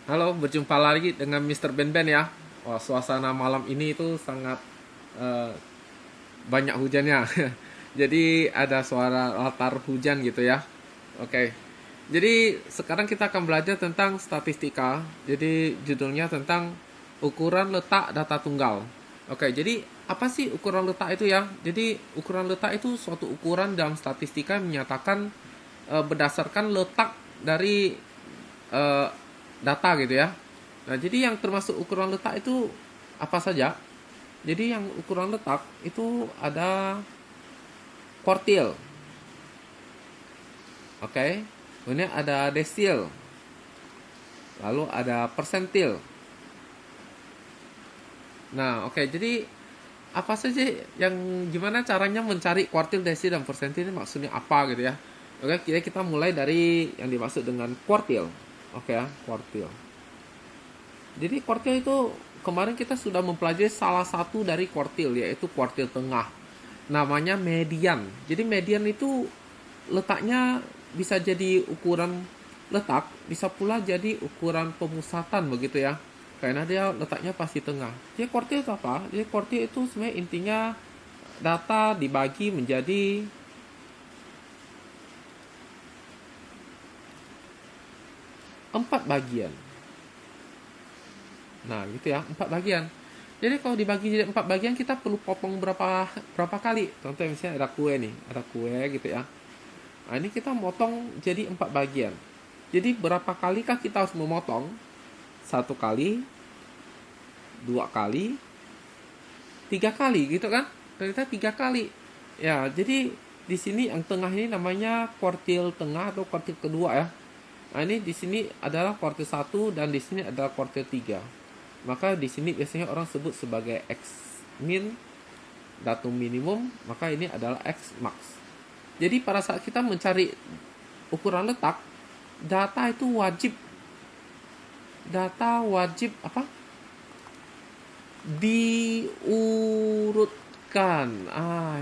Halo, berjumpa lagi dengan Mr. Ben Ben ya. Wah, suasana malam ini itu sangat eh, banyak hujannya. Jadi ada suara latar hujan gitu ya. Oke. Jadi sekarang kita akan belajar tentang statistika. Jadi judulnya tentang ukuran letak data tunggal. Oke, jadi apa sih ukuran letak itu ya? Jadi ukuran letak itu suatu ukuran dalam statistika yang menyatakan berdasarkan letak dari eh, data gitu ya. Nah, jadi yang termasuk ukuran letak itu apa saja? Jadi yang ukuran letak itu ada quartile, oke? Okay? Kemudian ada desil, lalu ada persentil. Nah, oke, okay, jadi apa saja yang gimana caranya mencari quartile, desil, dan persentil ini maksudnya apa gitu ya? Oke, kita mulai dari yang dimaksud dengan quartile. Oke ya, quartile. Jadi quartile itu kemarin kita sudah mempelajari salah satu dari quartile yaitu quartile tengah. Namanya median. Jadi median itu letaknya bisa jadi ukuran letak, bisa pula jadi ukuran pemusatan begitu ya. Karena dia letaknya pasti tengah. Jadi quartile itu apa? Jadi quartile itu sebenarnya intinya data dibagi menjadi 4 bagian. Nah, gitu ya, 4 bagian. Jadi kalau dibagi jadi 4 bagian kita perlu potong berapa berapa kali? Contoh misalnya ada kue nih, ada kue gitu ya. Nah, ini kita motong jadi 4 bagian. Jadi berapa kalikah kita harus memotong? 1 kali, 2 kali, 3 kali gitu kan? Ternyata 3 kali. Ya, jadi di sini yang tengah ini namanya kuartil tengah atau kuartil kedua ya. Nah, ini di sini adalah kuartil 1 dan di sini adalah kuartil 3. Maka di sini biasanya orang sebut sebagai X min, datum minimum, maka ini adalah X max. Jadi pada saat kita mencari ukuran letak, data itu wajib apa? Diurutkan.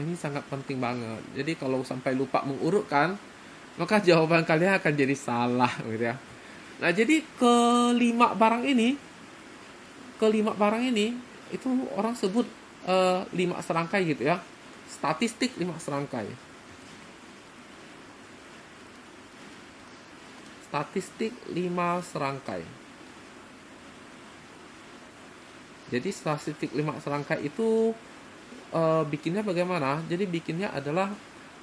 Ini sangat penting banget. Jadi kalau sampai lupa mengurutkan, maka jawaban kalian akan jadi salah gitu ya. Nah, jadi kelima barang ini itu orang sebut 5 serangkai gitu ya. Statistik 5 serangkai. Statistik 5 serangkai. Jadi statistik 5 serangkai itu bikinnya bagaimana? Jadi bikinnya adalah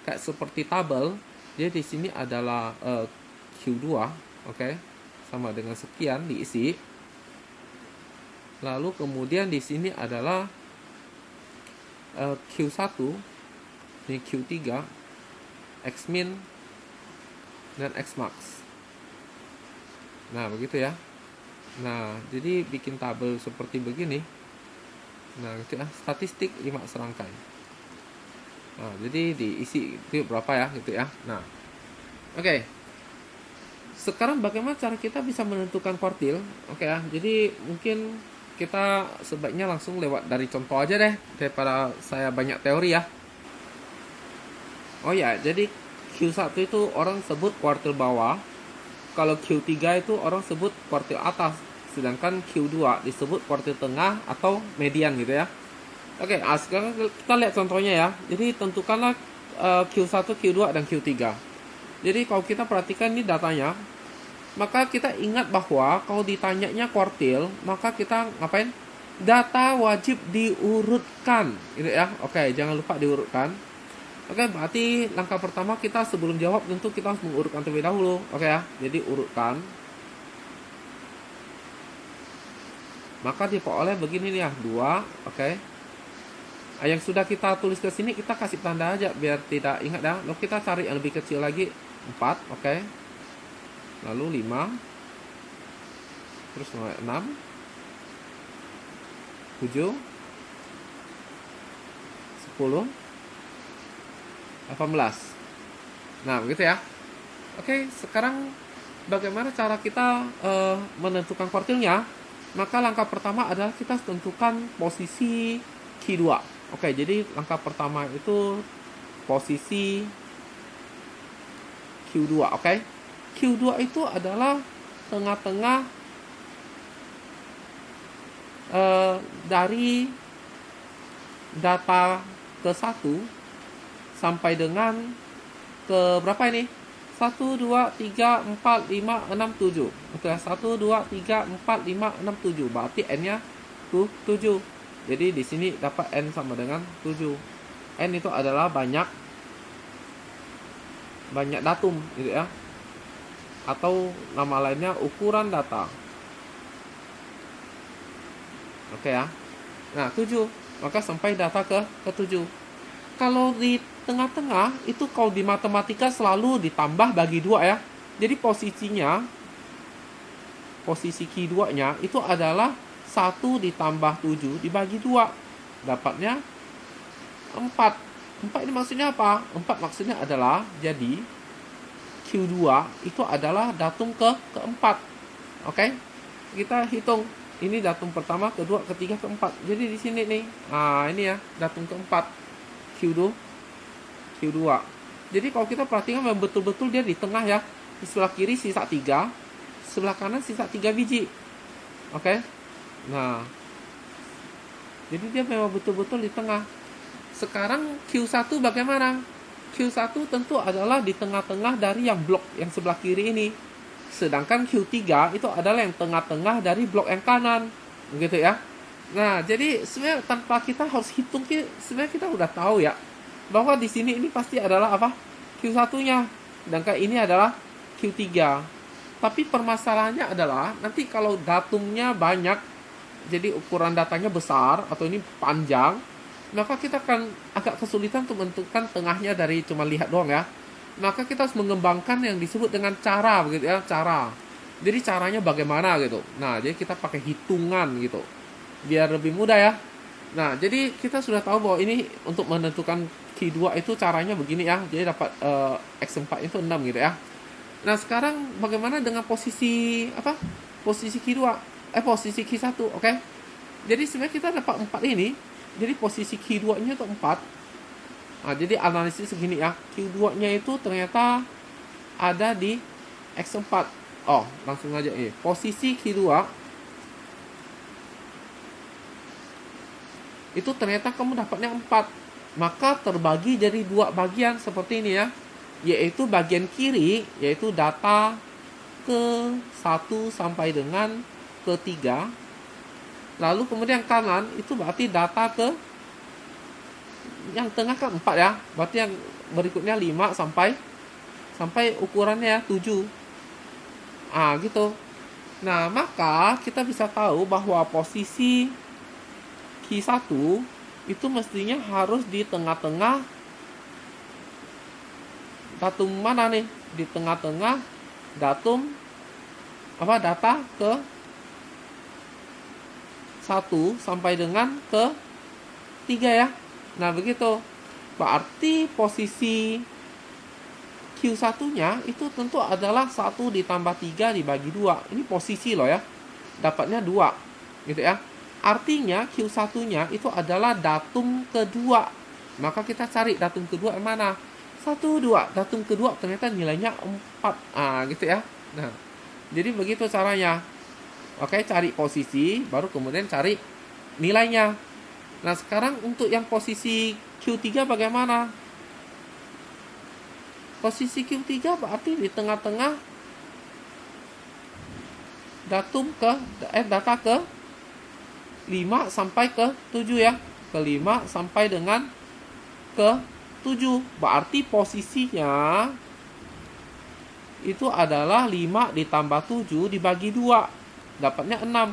kayak seperti tabel. Jadi di sini adalah Q2, oke? Sama dengan sekian diisi. Lalu kemudian di sini adalah Q1, ini Q3, X min dan X max. Nah, begitu ya. Nah, jadi bikin tabel seperti begini. Nah, itu ya, statistik 5 serangkai. Nah, jadi diisi itu berapa ya gitu ya. Nah, oke. Sekarang bagaimana cara kita bisa menentukan kuartil? Oke ya. Jadi mungkin kita sebaiknya langsung lewat dari contoh aja deh daripada saya banyak teori ya. Oh ya, jadi Q1 itu orang sebut kuartil bawah. Kalau Q3 itu orang sebut kuartil atas. Sedangkan Q2 disebut kuartil tengah atau median gitu ya. Oke, sekarang kita lihat contohnya ya. Jadi tentukanlah Q1, Q2, dan Q3. Jadi kalau kita perhatikan ini datanya, maka kita ingat bahwa kalau ditanyanya kuartil, maka kita ngapain? Data wajib diurutkan, gitu ya. Oke, jangan lupa diurutkan. Oke, berarti langkah pertama kita sebelum jawab tentu kita harus mengurutkan terlebih dahulu. Oke ya, jadi urutkan. Maka diperoleh begini nih ya, 2. Oke. Yang sudah kita tulis ke sini kita kasih tanda aja biar tidak ingat ya. Lalu kita cari yang lebih kecil lagi, 4. Oke. Lalu 5. Terus 6. 7. 10. 18. Nah, begitu ya. Oke, sekarang bagaimana cara kita menentukan kuartilnya? Maka langkah pertama adalah kita tentukan posisi Q2. Oke, jadi langkah pertama itu posisi Q2, oke? Q2 itu adalah tengah-tengah dari data ke 1 sampai dengan ke berapa ini? 1, 2, 3, 4, 5, 6, 7. Oke, 1, 2, 3, 4, 5, 6, 7. Berarti N-nya 7. Jadi di sini dapat N sama dengan 7. N itu adalah banyak datum gitu ya. Atau nama lainnya ukuran data. Oke ya. Nah, 7. Maka sampai data ke 7. Kalau di tengah-tengah itu kalau di matematika selalu ditambah bagi 2 ya. Jadi posisi Q2-nya itu adalah 1 ditambah 7 dibagi 2. Dapatnya 4. 4 ini maksudnya apa? 4 maksudnya adalah jadi Q2 itu adalah datum keempat. Oke? Kita hitung. Ini datum pertama, kedua, ketiga, keempat. Jadi di sini nih. Nah, ini ya, datum keempat. Q2. Jadi kalau kita perhatikan memang betul-betul dia di tengah ya. Di sebelah kiri sisa 3, sebelah kanan sisa 3 biji. Oke? Nah, jadi dia memang betul-betul di tengah. Sekarang Q1 bagaimana? Q1 tentu adalah di tengah-tengah dari yang blok yang sebelah kiri ini. Sedangkan Q3 itu adalah yang tengah-tengah dari blok yang kanan. Begitu ya. Nah, jadi sebenarnya tanpa kita harus hitung, sebenarnya kita udah tahu ya bahwa di sini ini pasti adalah apa? Q1-nya. Sedangkan ini adalah Q3. Tapi permasalahannya adalah nanti kalau datumnya banyak, jadi ukuran datanya besar atau ini panjang, maka kita akan agak kesulitan untuk menentukan tengahnya dari cuma lihat doang ya. Maka kita harus mengembangkan yang disebut dengan cara, begitu ya, cara. Jadi caranya bagaimana gitu. Nah, jadi kita pakai hitungan gitu. Biar lebih mudah ya. Nah, jadi kita sudah tahu bahwa ini untuk menentukan Q2 itu caranya begini ya. Jadi dapat X4 itu 6 gitu ya. Nah, sekarang bagaimana dengan posisi apa? Posisi Q2, posisi Q1, oke? Jadi sebenarnya kita dapat 4 ini. Jadi posisi Q2-nya itu 4. Nah, jadi analisis segini ya. Q2-nya itu ternyata ada di X4. Oh, langsung aja ini. Posisi Q2 itu ternyata kamu dapatnya 4. Maka terbagi jadi 2 bagian seperti ini ya. Yaitu bagian kiri, yaitu data ke 1 sampai dengan ke 3. Lalu kemudian kanan itu berarti data ke yang tengah kan 4 ya. Berarti yang berikutnya 5 sampai ukurannya 7. Gitu. Nah, maka kita bisa tahu bahwa posisi Q1 itu mestinya harus di tengah-tengah datum mana nih? Di tengah-tengah datum data ke 1 sampai dengan ke 3 ya. Nah, begitu. Berarti posisi Q1-nya itu tentu adalah 1 ditambah 3 dibagi 2. Ini posisi loh ya. Dapatnya 2. Gitu ya. Artinya Q1-nya itu adalah datum kedua. Maka kita cari datum kedua yang mana? 1, 2. Datum kedua ternyata nilainya 4. Gitu ya. Nah, jadi begitu caranya. Oke, cari posisi, baru kemudian cari nilainya. Nah, sekarang untuk yang posisi Q3 bagaimana? Posisi Q3 berarti di tengah-tengah data ke 5 sampai ke 7 ya. Ke 5 sampai dengan ke 7. Berarti posisinya itu adalah 5 ditambah 7 dibagi 2. Dapatnya 6.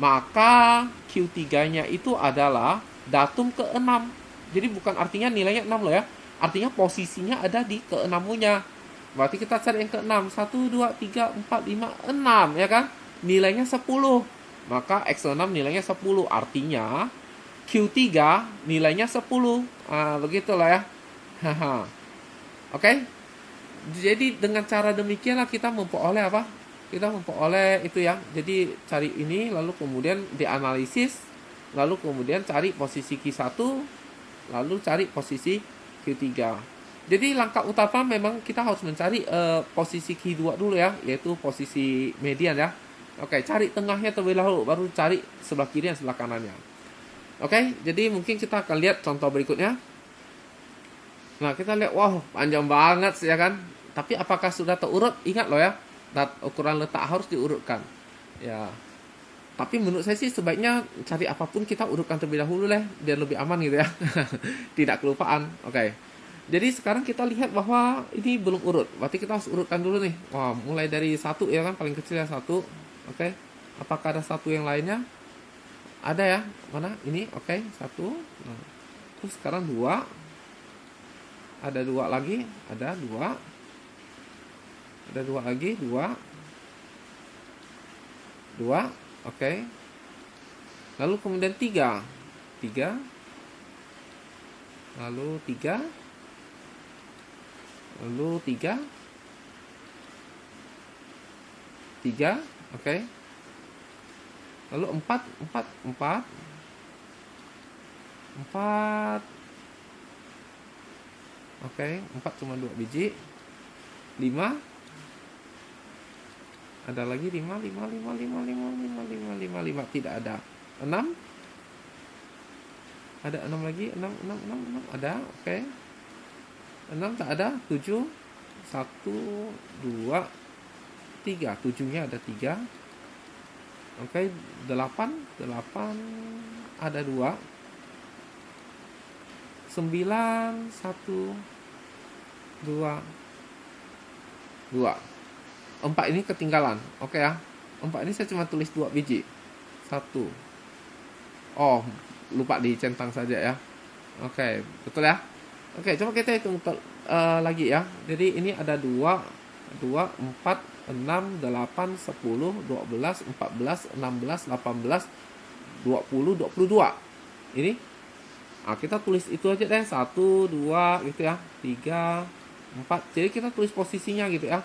Maka Q3-nya itu adalah datum ke-6. Jadi bukan artinya nilainya 6 loh ya. Artinya posisinya ada di ke-6-nya. Berarti kita cari yang ke-6. 1, 2, 3, 4, 5, 6 ya kan. Nilainya 10. Maka X6 nilainya 10. Artinya Q3 nilainya 10. Begitulah ya. Oke. Jadi dengan cara demikianlah kita memperoleh apa? Kita memperoleh itu ya. Jadi cari ini, lalu kemudian dianalisis, lalu kemudian cari posisi Q1, lalu cari posisi Q3. Jadi langkah utama memang kita harus mencari posisi Q2 dulu ya, yaitu posisi median ya. Oke, cari tengahnya terlebih dahulu, baru cari sebelah kiri dan sebelah kanannya. Oke, jadi mungkin kita akan lihat contoh berikutnya. Nah, kita lihat, wow, panjang banget ya kan. Tapi apakah sudah terurut? Ingat loh ya, ukuran letak harus diurutkan. Ya, tapi menurut saya sih sebaiknya cari apapun kita urutkan terlebih dahulu lah, biar lebih aman gitu ya. Tidak kelupaan. Oke. Jadi sekarang kita lihat bahwa ini belum urut. Berarti kita harus urutkan dulu nih. Wah, mulai dari 1 ya kan, paling kecil ya 1. Oke. Apakah ada 1 yang lainnya? Ada ya? Mana? Ini. Oke, 1. Nah, terus sekarang 2. Ada 2 lagi. Ada 2. Ada 2 lagi. 2. 2. Oke. Lalu kemudian 3. 3. Lalu 3. Lalu 3. 3. Oke. Lalu 4. 4. 4. 4. Oke. 4 cuma 2 biji. 5. Ada lagi 5. 5. 5. 5. 5. 5. 5. 5. 5. Tidak ada. 6. Ada 6 lagi. 6. 6. 6. 6. Ada. Oke. 6 tak ada. 7. 1. 2. 3. 7-nya ada 3. Oke. 8. 8. Ada 2. 9. 1. 2. 2. 4 ini ketinggalan. Oke ya. 4 ini saya cuma tulis 2 biji. 1. Oh, lupa dicentang saja ya. Oke, betul ya. Oke, coba kita hitung lagi ya. Jadi ini ada 2, 4, 6, 8, 10, 12, 14, 16, 18, 20, 22. Ini. Nah, kita tulis itu aja deh. 1, 2 gitu ya. 3, 4. Jadi kita tulis posisinya gitu ya.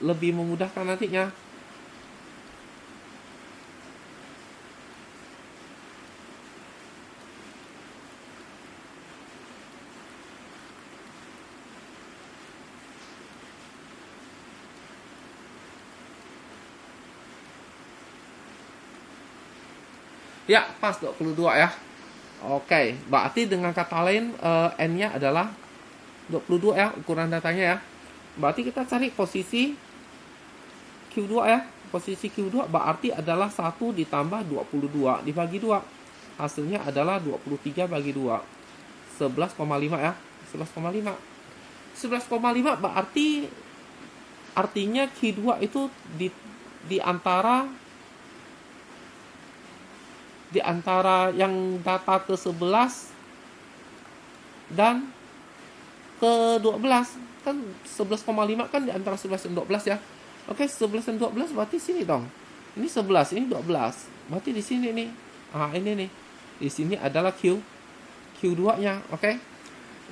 Lebih memudahkan nantinya. Ya, pas 22 ya. Oke, berarti dengan kata lain N-nya adalah 22 ya, ukuran datanya ya. Berarti kita cari posisi Q2 ya. Posisi Q2 berarti adalah 1 ditambah 22 dibagi 2. Hasilnya adalah 23 bagi 2. 11,5 ya. 11,5. 11,5 berarti artinya Q2 itu di antara yang data ke 11 dan ke 12. Kan 11,5 kan di antara 11 dan 12 ya. Oke, 11 dan 12 berarti sini dong. Ini 11, ini 12. Berarti di sini nih. Ah, ini nih. Di sini adalah Q2-nya, oke?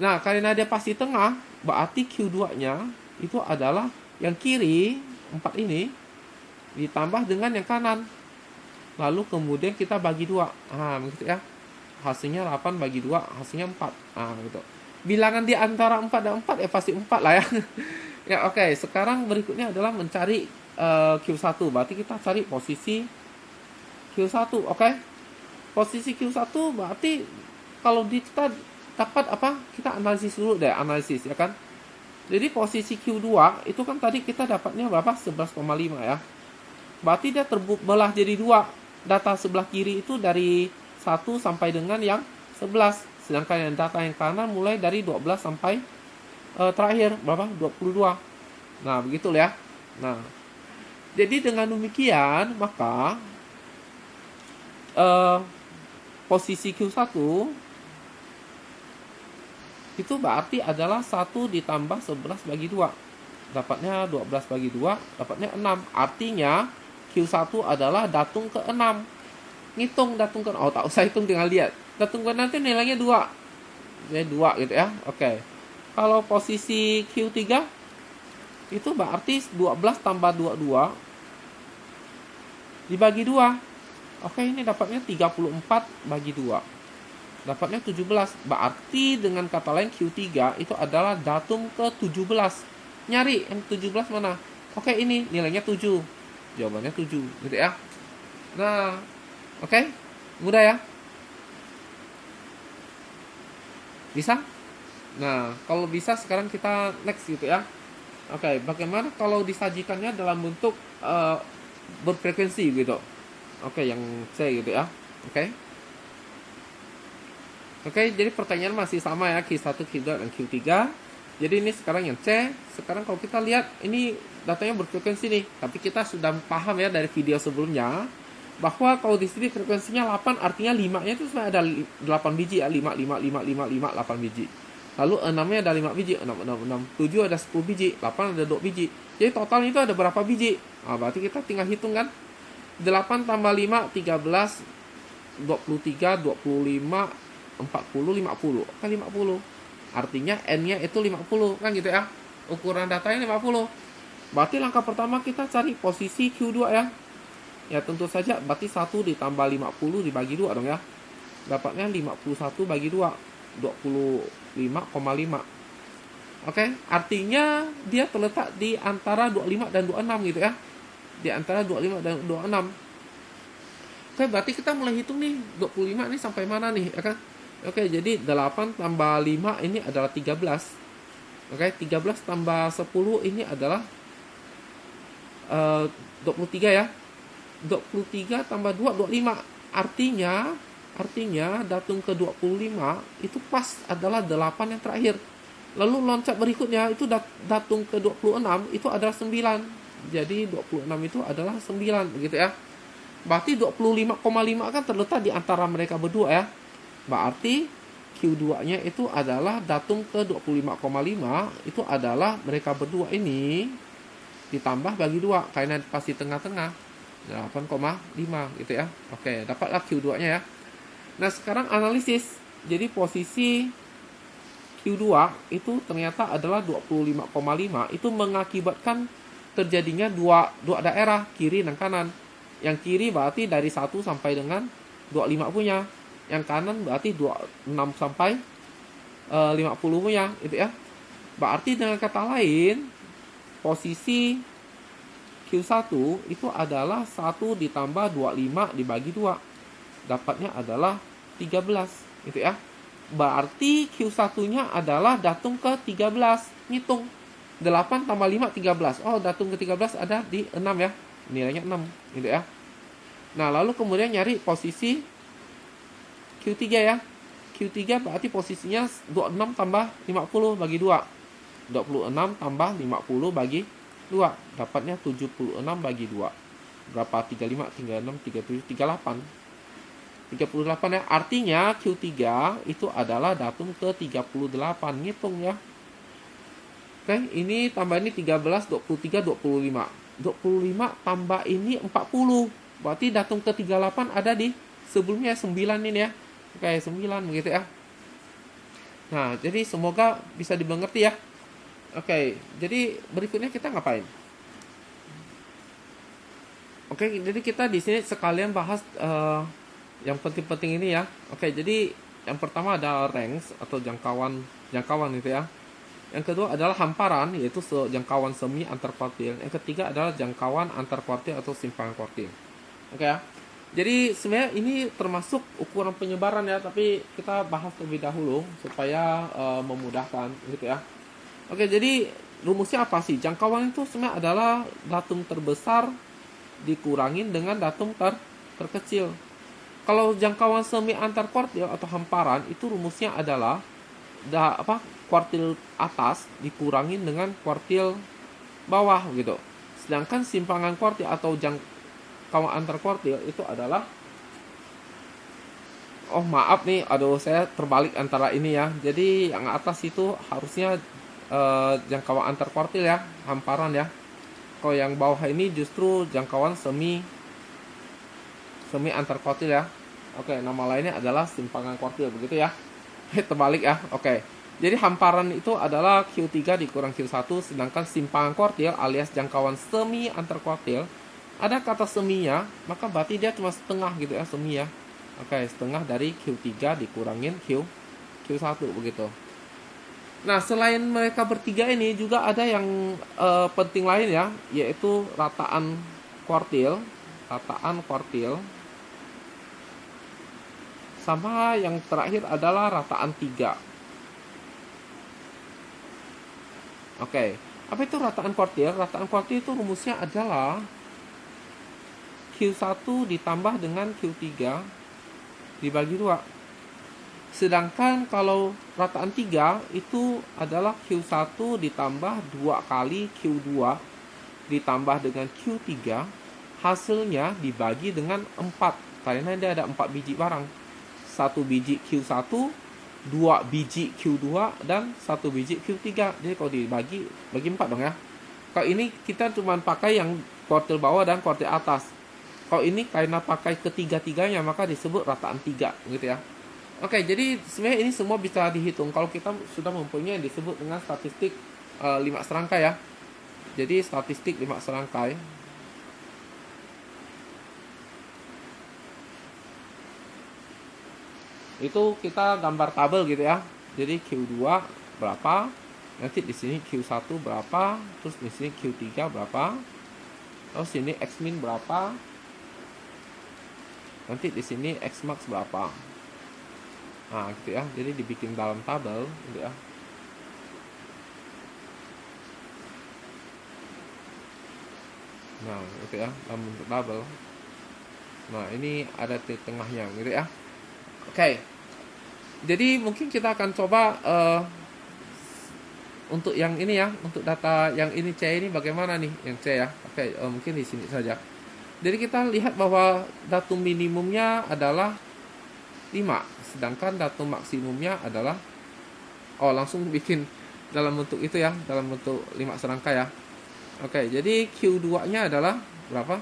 Nah, karena dia pasti tengah, berarti Q2-nya itu adalah yang kiri 4 ini ditambah dengan yang kanan. Lalu kemudian kita bagi 2. Ah, begitu ya. Hasilnya 8 bagi 2, hasilnya 4. Ah, gitu. Bilangan di antara 4 dan 4 ya pasti 4 lah ya. Ya, oke. Sekarang berikutnya adalah mencari Q1. Berarti kita cari posisi Q1, oke? Posisi Q1 berarti kalau kita dapat apa? Kita analisis dulu deh, analisis ya kan? Jadi posisi Q2 itu kan tadi kita dapatnya berapa? 11,5 ya. Berarti dia terbelah jadi 2. Data sebelah kiri itu dari 1 sampai dengan yang 11. Sedangkan yang data yang kanan mulai dari 12 sampai terakhir berapa? 22. Nah, begitu ya. Nah, jadi dengan demikian maka posisi Q1 itu berarti adalah 1 ditambah 11 bagi 2. Dapatnya 12 bagi 2, dapatnya 6. Artinya Q1 adalah datung ke 6. Ngitung datung ke, oh tak usah hitung, tinggal lihat. Datung ke nanti nilainya 2. Jadi 2 gitu ya. Oke. Kalau posisi Q3 itu berarti 12 tambah 22 dibagi 2. Oke, ini dapatnya 34 bagi 2. Dapatnya 17. Berarti dengan kata lain Q3 itu adalah datum ke 17. Nyari yang 17 mana? Oke, ini nilainya 7. Jawabannya 7 gitu ya. Nah, oke. Mudah ya? Bisa? Nah, kalau bisa sekarang kita next gitu ya. Oke, bagaimana kalau disajikannya dalam bentuk berfrekuensi gitu? Oke, yang C gitu ya. Oke. Oke, jadi pertanyaan masih sama ya, Q1, Q2, dan Q3. Jadi ini sekarang yang C. Sekarang kalau kita lihat, ini datanya berfrekuensi nih. Tapi kita sudah paham ya dari video sebelumnya, bahwa kalau di sini frekuensinya 8, artinya 5-nya itu sebenarnya ada 8 biji ya. 5, 5, 5, 5, 5, 8 biji. Lalu 6-nya ada 5 biji, 6, 6, 6. 7 ada 10 biji, 8 ada 2 biji. Jadi total itu ada berapa biji? Nah, berarti kita tinggal hitung kan. 8 tambah 5, 13, 23, 25, 40, 50. Kan 50. Artinya N-nya itu 50 kan gitu ya. Ukuran datanya 50. Berarti langkah pertama kita cari posisi Q2 ya. Ya tentu saja berarti 1 ditambah 50 dibagi 2 dong ya. Dapatnya 51 bagi 2. 25,5. Oke, artinya dia terletak di antara 25 dan 26 gitu ya. Di antara 25 dan 26. Oke, berarti kita mulai hitung nih 25 ini sampai mana nih ya kan? Oke, jadi 8 tambah 5 ini adalah 13. Oke, 13 tambah 10 ini adalah 23 ya. 23 tambah 2, 25. Artinya datum ke 25 itu pas adalah 8 yang terakhir. Lalu loncat berikutnya itu datum ke 26 itu adalah 9. Jadi 26 itu adalah 9 begitu ya. Berarti 25,5 kan terletak di antara mereka berdua ya. Berarti Q2-nya itu adalah datum ke 25,5 itu adalah mereka berdua ini ditambah bagi 2 karena pasti tengah-tengah 8,5 gitu ya. Oke, dapatlah Q2-nya ya. Nah, sekarang analisis. Jadi posisi Q2 itu ternyata adalah 25,5 itu mengakibatkan terjadinya dua daerah, kiri dan kanan. Yang kiri berarti dari 1 sampai dengan 25 punya. Yang kanan berarti 26 sampai 50 punya gitu ya. Berarti dengan kata lain posisi Q1 itu adalah 1 ditambah 25 dibagi 2. Dapatnya adalah 13 gitu ya. Berarti Q1-nya adalah datum ke 13. Ngitung 8 tambah 5 13. Oh, datum ke 13 ada di 6 ya. Nilainya 6 gitu ya. Nah, lalu kemudian nyari posisi Q3 ya. Q3 berarti posisinya 26 tambah 50 bagi 2. 26 tambah 50 bagi 2. Dapatnya 76 bagi 2. Berapa? 35, 36, 37, 38. 38 ya. Artinya Q3 itu adalah datum ke 38. Ngitung ya. Oke, ini tambah ini 13, 23, 25. 25 tambah ini 40. Berarti datum ke 38 ada di sebelumnya 9 ini ya. Oke, 9 begitu ya. Nah, jadi semoga bisa dimengerti ya. Oke, jadi berikutnya kita ngapain? Oke, jadi kita di sini sekalian bahas yang penting-penting ini ya. Oke, jadi yang pertama ada range atau jangkauan itu ya. Yang kedua adalah hamparan, yaitu jangkauan semi antar kuartil. Yang ketiga adalah jangkauan antar kuartil atau simpangan kuartil. Oke ya. Jadi sebenarnya ini termasuk ukuran penyebaran ya, tapi kita bahas terlebih dahulu supaya memudahkan gitu ya. Oke, jadi rumusnya apa sih? Jangkauan itu sebenarnya adalah datum terbesar dikurangin dengan datum terkecil. Kalau jangkauan semi antar kuartil atau hamparan itu rumusnya adalah kuartil atas dikurangin dengan kuartil bawah gitu. Sedangkan simpangan kuartil atau jangkauan antar kuartil itu adalah saya terbalik antara ini ya. Jadi yang atas itu harusnya jangkauan antar kuartil ya, hamparan ya. Kalau yang bawah ini justru jangkauan semi antar kuartil ya. Oke, nama lainnya adalah simpangan kuartil begitu ya. Terbalik ya. Oke. Jadi hamparan itu adalah Q3 dikurang Q1, sedangkan simpangan kuartil alias jangkauan semi antar kuartil ada kata seminya, maka berarti dia cuma setengah gitu ya, semi ya. Oke, setengah dari Q3 dikurangin Q1 begitu. Nah, selain mereka bertiga ini juga ada yang penting lain ya, yaitu rataan kuartil, sama yang terakhir adalah rataan 3. Oke, apa itu rataan kuartil? Rataan kuartil itu rumusnya adalah Q1 ditambah dengan Q3 dibagi 2. Sedangkan kalau rataan 3 itu adalah Q1 ditambah 2 kali Q2 ditambah dengan Q3, hasilnya dibagi dengan 4 karena dia ada 4 biji barang. 1 biji Q1, 2 biji Q2 dan 1 biji Q3. Jadi kalau dibagi 4 dong ya. Kalau ini kita cuma pakai yang kuartil bawah dan kuartil atas. Kalau ini karena pakai ketiga-tiganya maka disebut rataan 3 gitu ya. Oke, jadi sebenarnya ini semua bisa dihitung kalau kita sudah mempunyai yang disebut dengan statistik 5 serangkai ya. Jadi statistik 5 serangkai itu kita gambar tabel gitu ya. Jadi Q2 berapa, nanti di sini Q1 berapa, terus di sini Q3 berapa, terus sini X min berapa, nanti di sini X max berapa. Nah, gitu ya. Jadi dibikin dalam tabel gitu ya. Nah, gitu ya, dalam bentuk tabel. Nah, ini ada di tengahnya gitu ya. Oke. Jadi mungkin kita akan coba untuk yang ini ya, untuk data yang ini C ini bagaimana nih yang C ya. Oke, mungkin di sini saja. Jadi kita lihat bahwa datum minimumnya adalah 5, sedangkan datum maksimumnya adalah langsung bikin dalam bentuk itu ya, dalam bentuk 5 serangkai ya. Oke, jadi Q2-nya adalah berapa?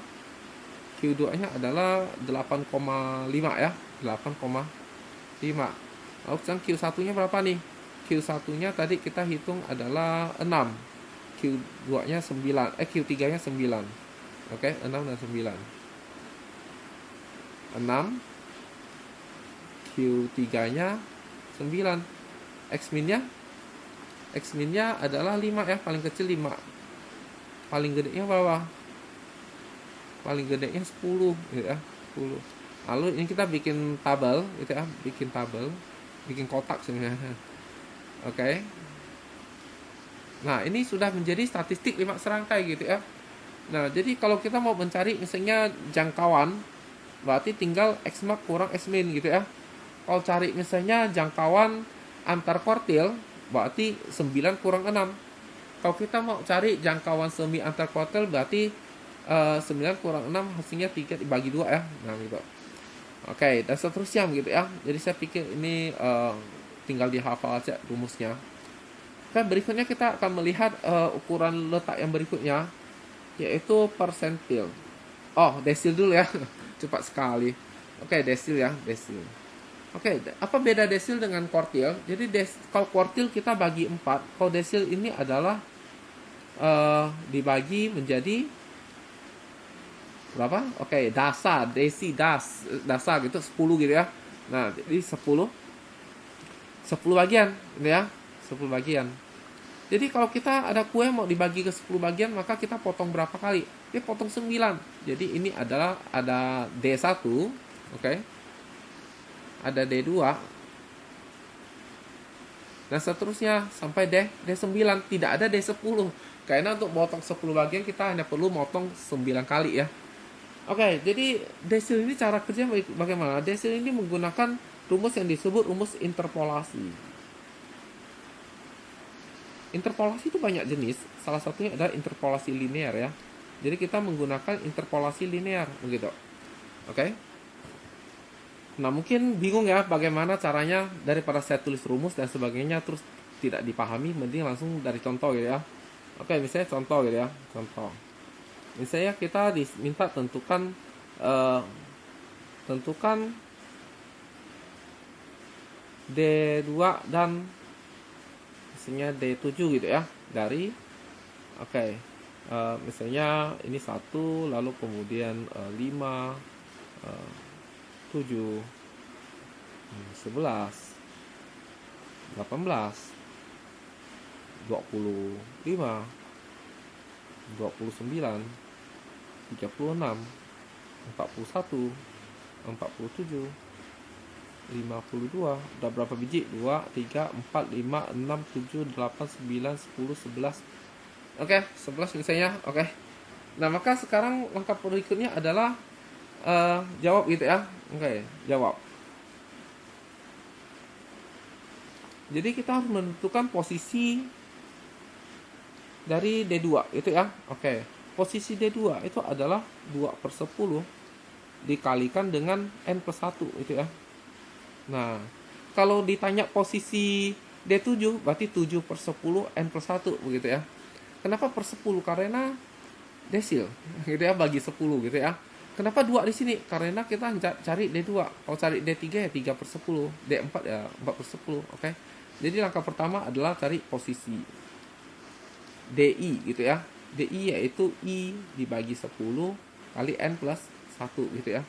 Q2-nya adalah 8,5 ya, 8,5. Lalu sekarang Q1-nya berapa nih? Q1-nya tadi kita hitung adalah 6. Q2-nya 9, Q3-nya 9. Oke, 6 dan 9. 6, Q3-nya 9. X-minnya adalah 5 ya, paling kecil 5. Paling gedenya berapa? Paling gedenya 10 gitu ya, 10. Lalu ini kita bikin tabel gitu ya, bikin kotak sebenarnya. Oke. Nah, ini sudah menjadi statistik 5 serangkai gitu ya. Nah, jadi kalau kita mau mencari misalnya jangkauan, berarti tinggal X max kurang X min gitu ya. Kalau cari misalnya jangkauan antar kuartil, berarti 9 kurang 6. Kalau kita mau cari jangkauan semi antar kuartil, berarti 9 kurang 6 hasilnya 3 dibagi 2 ya. Nah, gitu. Oke, dan seterusnya gitu ya. Jadi saya pikir ini tinggal dihafal aja rumusnya. Dan berikutnya kita akan melihat ukuran letak yang berikutnya, yaitu persentil. Oh, desil dulu ya. Cepat sekali. Oke, desil ya, desil. Oke, apa beda desil dengan kuartil? Jadi kalau kuartil kita bagi 4, kalau desil ini adalah dibagi menjadi berapa? Oke, dasar gitu 10 gitu ya. Nah, jadi 10 bagian gitu ya. 10 bagian. Jadi kalau kita ada kue mau dibagi ke 10 bagian, maka kita potong berapa kali? Dia potong 9. Jadi ini adalah ada D1, oke. Ada D2 dan seterusnya sampai D9. Tidak ada D10. Karena untuk potong 10 bagian kita hanya perlu motong 9 kali ya. Oke, jadi desil ini cara kerja bagaimana? Desil ini menggunakan rumus yang disebut rumus interpolasi. Interpolasi itu banyak jenis. Salah satunya adalah interpolasi linear ya. Jadi kita menggunakan interpolasi linear begitu. Oke. Nah, mungkin bingung ya bagaimana caranya, daripada saya tulis rumus dan sebagainya terus tidak dipahami, mending langsung dari contoh gitu ya. Oke, misalnya contoh gitu ya. Contoh. Misalnya kita diminta tentukan D2 dan misalnya D7 gitu ya, dari misalnya ini 1, lalu kemudian 5, 7, 11, 18, 25, 29, 36, 41, 47, 52. Udah berapa biji? 2, 3, 4, 5, 6, 7, 8, 9, 10, 11. Oke, 11 misalnya. Oke. Nah, maka sekarang langkah berikutnya adalah jawab gitu ya. Oke, jawab. Jadi kita harus menentukan posisi dari D2 itu ya. Oke. Posisi D2 itu adalah 2/10 dikalikan dengan N plus 1 itu ya. Nah, kalau ditanya posisi D7 berarti 7/10 N plus 1 begitu ya. Kenapa per 10? Karena desil gitu ya, bagi 10 gitu ya. Kenapa 2 di sini? Karena kita cari D2. Kalau cari D3 ya 3/10, D4 ya 4/10, oke. Jadi langkah pertama adalah cari posisi DI gitu ya. DI yaitu I dibagi 10 kali N plus 1 gitu ya.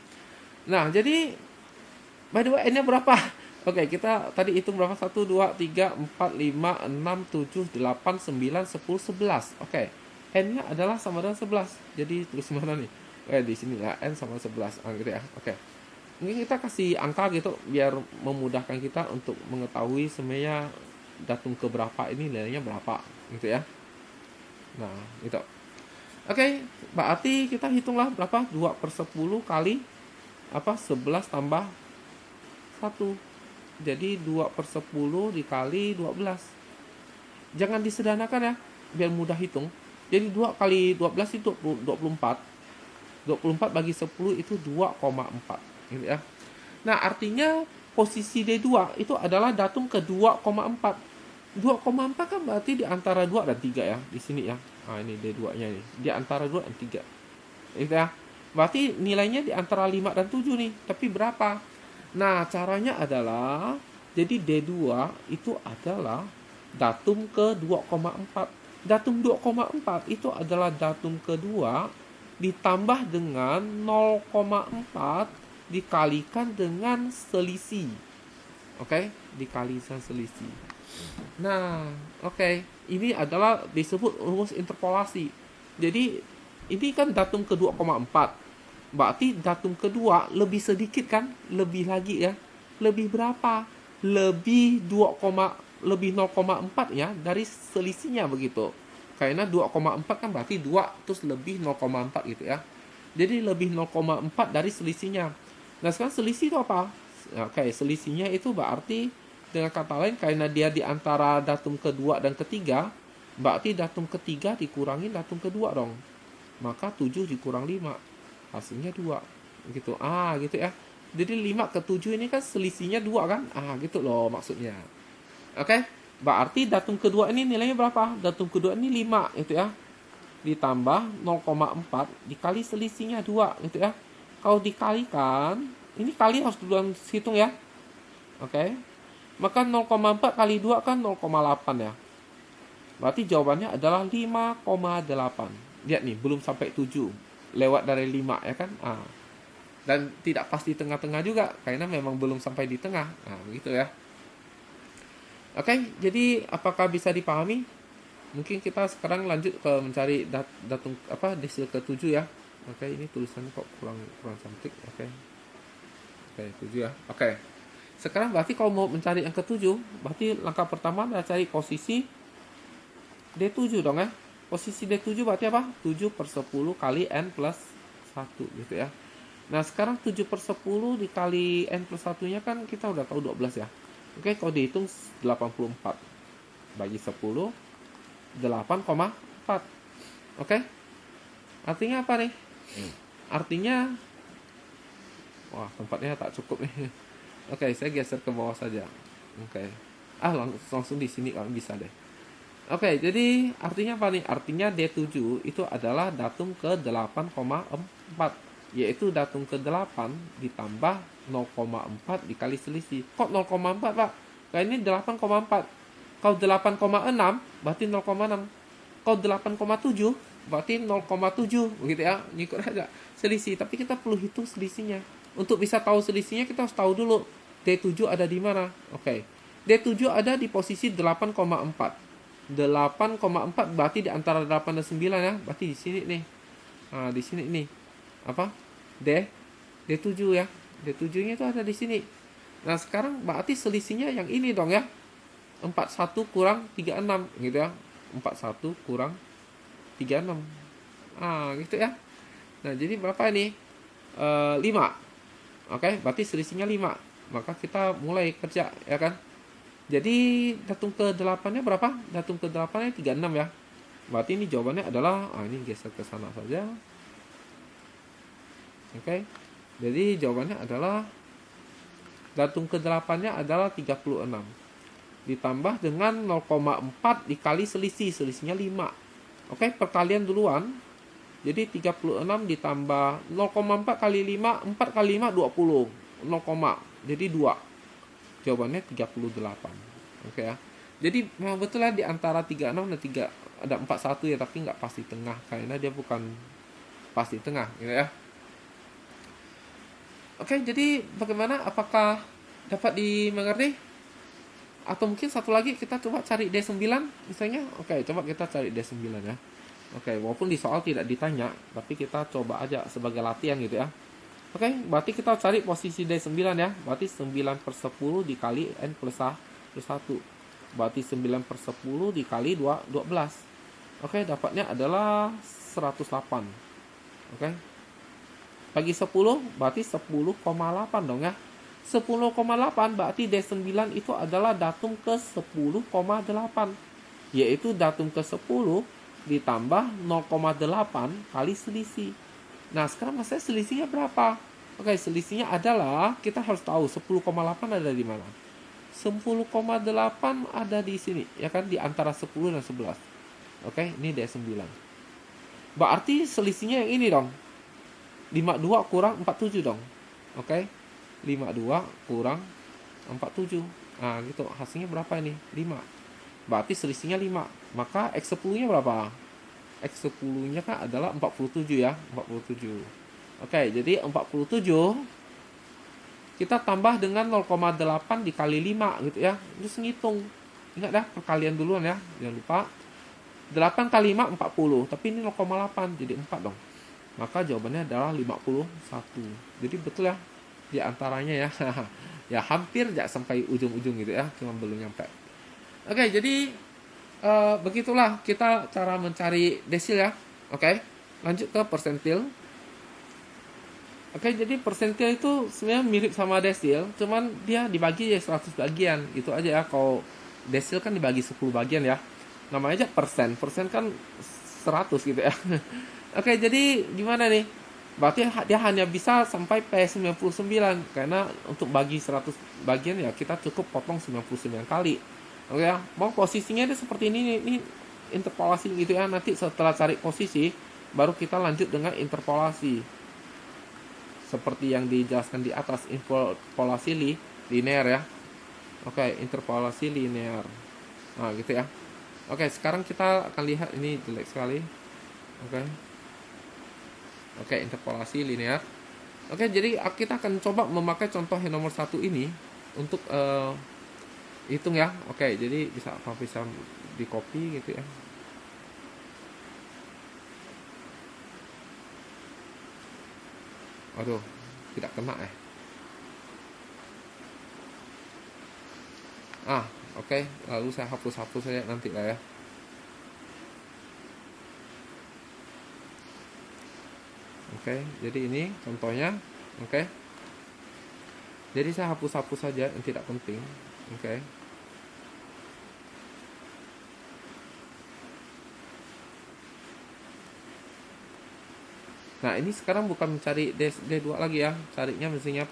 Nah, jadi by the way, N-nya berapa? Oke, kita tadi hitung berapa? 1, 2, 3, 4, 5, 6, 7, 8, 9, 10, 11. Oke, N-nya adalah sama dengan 11. Jadi tulis mana nih? Di sini ya, N sama 11. Gitu ya. Oke. Mungkin kita kasih angka gitu, biar memudahkan kita untuk mengetahui sebenarnya datum keberapa ini nilainya berapa. Gitu ya. Nah, gitu. Oke, berarti kita hitunglah berapa? 2/10 kali 11 tambah 1. Jadi 2/10 dikali 12. Jangan disederhanakan ya, biar mudah hitung. Jadi 2 kali 12 itu 24. 24 bagi 10 itu 2,4 gitu ya. Nah, artinya posisi D2 itu adalah datum ke 2,4. 2,4 kan berarti di antara 2 dan 3 ya, di sini ya. Nah, ini D2-nya ini, di antara 2 dan 3. Gitu ya. Berarti nilainya di antara 5 dan 7 nih. Tapi berapa? Nah, caranya adalah jadi D2 itu adalah datum ke 2,4. Datum 2,4 itu adalah datum kedua ditambah dengan 0,4 dikalikan dengan selisih. Oke, dikalikan selisih. Nah, oke. Ini adalah disebut rumus interpolasi. Jadi, ini kan datum ke 2,4. Berarti datum kedua lebih sedikit kan? Lebih lagi ya. Lebih berapa? Lebih 0,4 ya dari selisihnya begitu. Karena 2,4 kan berarti 2 terus lebih 0,4 gitu ya. Jadi lebih 0,4 dari selisihnya. Nah, sekarang selisih itu apa? Oke, selisihnya itu berarti dengan kata lain karena dia di antara datum kedua dan ketiga, berarti datum ketiga dikurangi datum kedua dong. Maka 7 dikurang 5. Hasilnya 2. Gitu. Gitu ya. Jadi 5 ke 7 ini kan selisihnya 2 kan? Gitu loh maksudnya. Oke. Berarti datum kedua ini nilainya berapa? Datum kedua ini 5 gitu ya. Ditambah 0,4 dikali selisihnya 2 gitu ya. Kalau dikalikan, ini kali harus duluan hitung ya. Oke. Maka 0,4 kali 2 kan 0,8 ya. Berarti jawabannya adalah 5,8. Lihat nih, belum sampai 7. Lewat dari 5 ya kan? Dan tidak pas di tengah-tengah juga, karena memang belum sampai di tengah. Begitu ya. Oke, jadi apakah bisa dipahami? Mungkin kita sekarang lanjut ke mencari datum desil ke-7 ya. Oke, ini tulisannya kok kurang cantik. Oke, 7 ya. Oke. Sekarang berarti kalau mau mencari yang ke-7, berarti langkah pertama adalah cari posisi D7 dong ya. Posisi D7 berarti apa? 7/10 kali N plus 1 gitu ya. Nah, sekarang 7/10 dikali N plus 1-nya kan kita udah tahu 12 ya. Oke, kalau dihitung 84 bagi 10, 8,4. Oke. Artinya apa nih? Artinya tempatnya tak cukup nih. Oke, saya geser ke bawah saja. Oke. Langsung di sini kalau bisa deh. Oke, jadi artinya apa nih? Artinya D7 itu adalah datum ke 8,4, yaitu datum ke 8 ditambah 0,4 dikali selisih. Kok 0,4, Pak? Kayak ini 8,4. Kalau 8,6 berarti 0,6. Kalau 8,7 berarti 0,7 begitu ya. Ngikut aja selisih, tapi kita perlu hitung selisihnya. Untuk bisa tahu selisihnya kita harus tahu dulu D7 ada di mana. Oke. D7 ada di posisi 8,4. 8,4 berarti di antara 8 dan 9 ya. Berarti di sini nih. Nah, di sini ini apa? D7 ya. D7-nya itu ada di sini. Nah, sekarang berarti selisihnya yang ini dong ya. 41 kurang 36 gitu ya. 41 kurang 36. Gitu ya. Nah, jadi berapa ini? 5. Oke, berarti selisihnya 5. Maka kita mulai kerja ya kan. Jadi datum ke 8-nya berapa? Datum ke 8-nya 36 ya. Berarti ini jawabannya adalah ini geser ke sana saja. Oke. Jadi jawabannya adalah datum ke 8-nya adalah 36. Ditambah dengan 0,4 dikali selisihnya 5. Oke, perkalian duluan. Jadi 36 ditambah 0,4 kali 5, 4 kali 5 20. 0, jadi 2. Jawabannya 38. Oke ya. Jadi memang betul lah di antara 36 dan 3 ada 41 ya, tapi nggak pasti tengah karena dia bukan pasti tengah gitu ya. Oke, jadi bagaimana? Apakah dapat dimengerti? Atau mungkin satu lagi kita coba cari D9 misalnya. Oke, coba kita cari D9 ya. Oke, walaupun di soal tidak ditanya, tapi kita coba aja sebagai latihan gitu ya. Oke, berarti kita cari posisi D9 ya. Berarti 9/10 dikali N plus 1. Berarti 9/10 dikali 12. Oke, dapatnya adalah 108. Oke. Bagi 10 berarti 10,8 dong ya. 10,8 berarti D9 itu adalah datum ke 10,8. Yaitu datum ke 10 ditambah 0,8 kali selisih. Nah, sekarang maksudnya selisihnya berapa? Oke, selisihnya adalah kita harus tahu 10,8 ada di mana. 10,8 ada di sini, ya kan, di antara 10 dan 11. Oke, ini D9. Berarti selisihnya yang ini dong. 52 kurang 47 dong. Oke. 52 kurang 47. Nah, gitu. Hasilnya berapa ini? 5. Berarti selisihnya 5. Maka X10-nya berapa? X10-nya kan adalah 47 ya. 47. Oke, jadi 47 kita tambah dengan 0,8 dikali 5 gitu ya. Terus ngitung. Ingat dah perkalian duluan ya. Jangan lupa. 8 kali 5 40. Tapi ini 0,8 jadi 4 dong. Maka jawabannya adalah 51. Jadi betul ya di antaranya ya. Ya hampir ya sampai ujung-ujung gitu ya, cuma belum nyampe. Oke, jadi begitulah kita cara mencari desil ya. Oke, lanjut ke persentil. Oke, jadi persentil itu sebenarnya mirip sama desil, cuman dia dibagi ya 100 bagian. Itu aja ya. Kalau desil kan dibagi 10 bagian ya. Namanya aja persen. Persen kan 100 gitu ya. Oke, jadi gimana nih? Berarti dia hanya bisa sampai P99 karena untuk bagi 100 bagian ya kita cukup potong 99 kali. Oke ya, mau posisinya itu seperti ini interpolasi gitu ya. Nanti setelah cari posisi baru kita lanjut dengan interpolasi. Seperti yang dijelaskan di atas, interpolasi linear ya. Oke, interpolasi linear. Nah, gitu ya. Oke, sekarang kita akan lihat ini jelek sekali. Oke, interpolasi linear. Oke, jadi kita akan coba memakai contoh yang nomor 1 ini untuk hitung ya. Oke, jadi bisa di copy gitu ya. Aduh, tidak kena ya. Oke, lalu saya hapus saja nanti lah ya. Oke, jadi ini contohnya. Oke. Jadi saya hapus saja yang tidak penting. Oke. Nah, ini sekarang bukan mencari D2 lagi ya. Carinya mestinya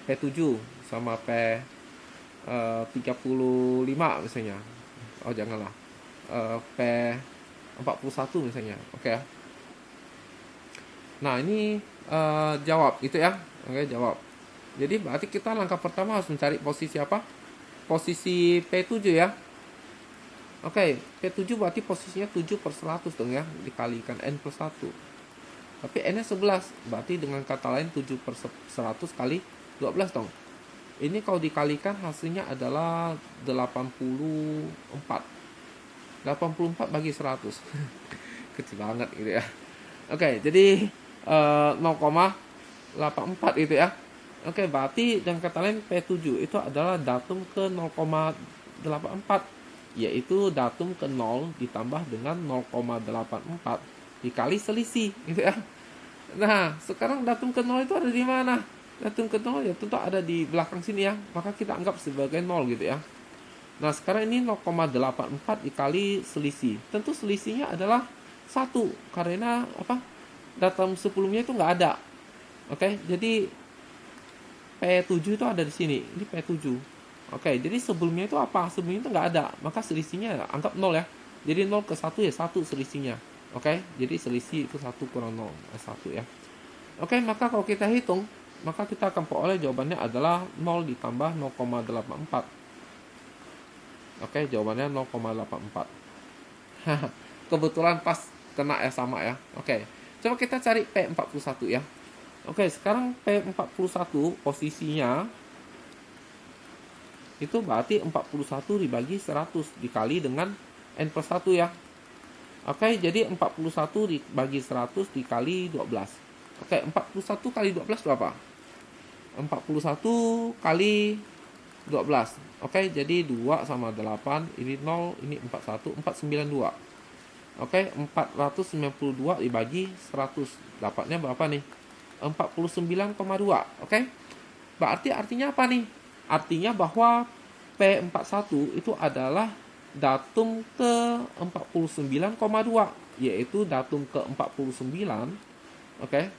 P7 sama P35 misalnya. Oh, janganlah. P41 misalnya. Oke ya. Nah, ini jawab itu ya. Oke, jawab. Jadi berarti kita langkah pertama harus mencari posisi apa? Posisi P7 ya. Oke, P7 berarti posisinya 7/100 dong ya, dikalikan N plus 1. Tapi N-nya 11, berarti dengan kata lain 7/100 kali 12 dong. Ini kalau dikalikan hasilnya adalah 84. 84 bagi 100. Kecil banget gitu ya. Oke, jadi 0,84 itu ya. Oke, berarti dengan kata lain P7 itu adalah datum ke 0,84, yaitu datum ke 0 ditambah dengan 0,84 dikali selisih gitu ya. Nah, sekarang datum ke 0 itu ada di mana? Datum ke 0 ya tentu ada di belakang sini ya. Maka kita anggap sebagai 0 gitu ya. Nah, sekarang ini 0,84 dikali selisih. Tentu selisihnya adalah 1 karena apa? Datum sebelumnya itu nggak ada. Oke, jadi P7 itu ada di sini. Ini P7. Oke, jadi sebelumnya itu apa? Sebelumnya itu nggak ada. Maka selisihnya anggap 0 ya. Jadi 0 ke 1 ya 1 selisihnya. Oke, jadi selisih itu 1 kurang 0. 1 ya. Oke, maka kalau kita hitung, maka kita akan peroleh jawabannya adalah 0 ditambah 0,84. Oke, jawabannya 0,84. Kebetulan pas kena ya sama ya. Oke, coba kita cari P41 ya. Oke, sekarang P41 posisinya itu berarti 41 dibagi 100 dikali dengan N plus 1 ya. Oke, jadi 41 dibagi 100 dikali 12. Oke, 41 kali 12 berapa? 41 kali 12. Oke, jadi 2 sama 8, ini 0, ini 41, 492. Oke, 492 dibagi 100. Dapatnya berapa nih? 49,2. Oke. Berarti artinya apa nih? Artinya bahwa P41 itu adalah datum ke 49,2, yaitu datum ke 49. Oke.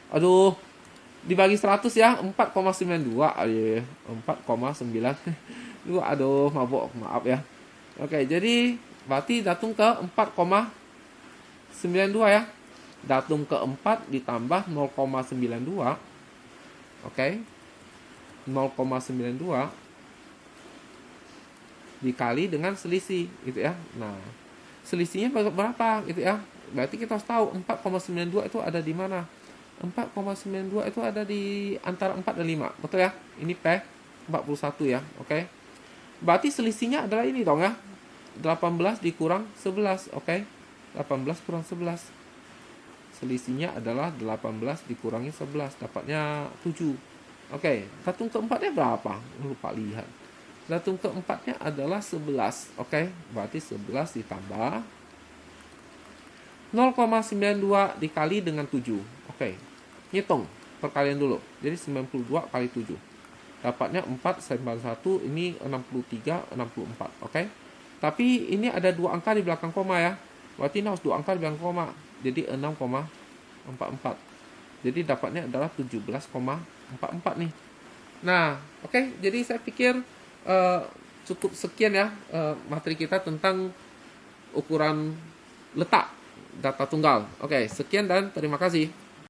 Aduh, dibagi 100 ya, 4,92. Ayo, 4,92. Aduh, maaf ya. Oke, jadi berarti datum ke 4,92 ya. Datum keempat ditambah 0,92. Oke. 0,92 dikali dengan selisih gitu ya. Nah, selisihnya berapa gitu ya. Berarti kita harus tahu 4,92 itu ada di mana. 4,92 itu ada di antara 4 dan 5. Betul ya? Ini P41 ya. Oke. Berarti selisihnya adalah ini dong ya. 18 dikurang 11. Oke. 18 kurang 11. Selisihnya adalah 18 dikurangi 11. Dapatnya 7. Oke. Datum keempatnya berapa? Lupa lihat. Datum keempatnya adalah 11. Oke. Berarti 11 ditambah 0,92 dikali dengan 7. Oke. Hitung perkalian dulu. Jadi 92 kali 7. Dapatnya 4 tambah 1. Ini 63, 64. Oke. Tapi ini ada 2 angka di belakang koma ya. Berarti ini harus 2 angka di belakang koma. Jadi 6,44. Jadi dapatnya adalah 17,44 nih. Nah, oke. Jadi saya pikir cukup sekian ya materi kita tentang ukuran letak data tunggal. Oke, sekian dan terima kasih.